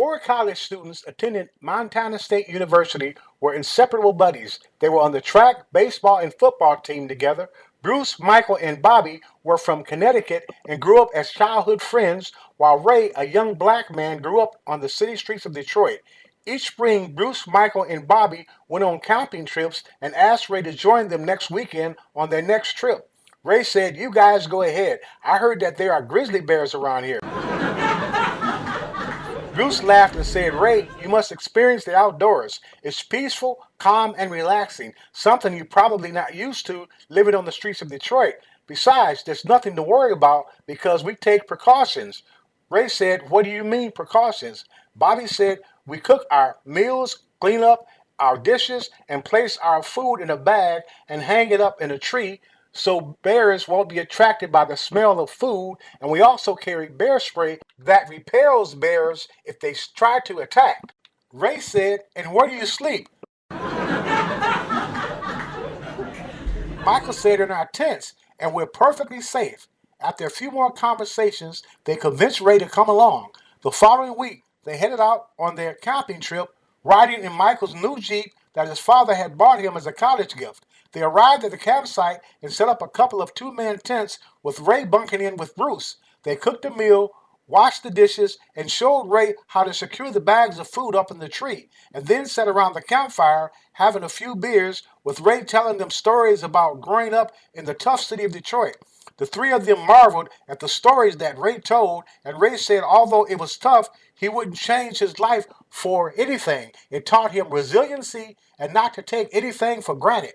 Four college students attending Montana State University were inseparable buddies. They were on the track, baseball, and football team together. Bruce, Michael, and Bobby were from Connecticut and grew up as childhood friends, while Ray, a young black man, grew up on the city streets of Detroit. Each spring, Bruce, Michael, and Bobby went on camping trips and asked Ray to join them next weekend on their next trip. Ray said, "You guys go ahead. I heard that there are grizzly bears around here." Bruce laughed and said, "Ray, you must experience the outdoors. It's peaceful, calm, and relaxing, something you're probably not used to living on the streets of Detroit. Besides, there's nothing to worry about because we take precautions." Ray said, "What do you mean, precautions?" Bobby said, "We cook our meals, clean up our dishes, and place our food in a bag and hang it up in a tree so bears won't be attracted by the smell of food, and we also carry bear spray that repels bears if they try to attack." Ray said, "And where do you sleep?" Michael said, "In our tents, and we're perfectly safe." After a few more conversations, they convinced Ray to come along. The following week, they headed out on their camping trip, riding in Michael's new Jeep that his father had bought him as a college gift. They arrived at the campsite and set up a couple of two-man tents with Ray bunking in with Bruce. They cooked a meal, washed the dishes, and showed Ray how to secure the bags of food up in the tree, and then sat around the campfire having a few beers, with Ray telling them stories about growing up in the tough city of Detroit. The three of them marveled at the stories that Ray told, and Ray said although it was tough, he wouldn't change his life for anything. It taught him resiliency and not to take anything for granted.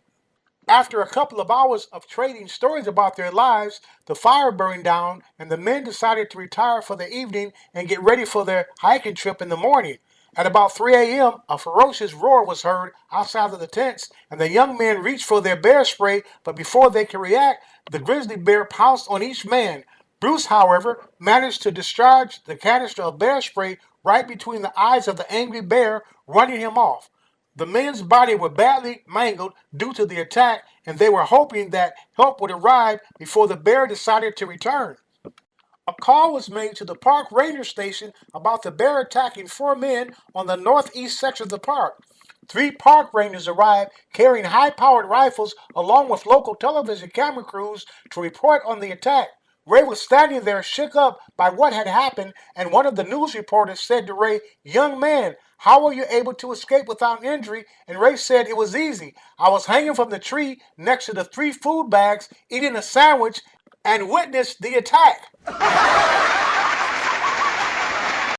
After a couple of hours of trading stories about their lives, the fire burned down and the men decided to retire for the evening and get ready for their hiking trip in the morning. At about 3 a.m., a ferocious roar was heard outside of the tents, and the young men reached for their bear spray, but before they could react, the grizzly bear pounced on each man. Bruce, however, managed to discharge the canister of bear spray right between the eyes of the angry bear, running him off. The men's bodies were badly mangled due to the attack, and they were hoping that help would arrive before the bear decided to return. A call was made to the park ranger station about the bear attacking four men on the northeast section of the park. Three park rangers arrived carrying high-powered rifles along with local television camera crews to report on the attack. Ray was standing there shook up by what had happened, and one of the news reporters said to Ray, "Young man, how were you able to escape without injury?" And Ray said, "It was easy. I was hanging from the tree next to the three food bags, eating a sandwich, and witnessed the attack."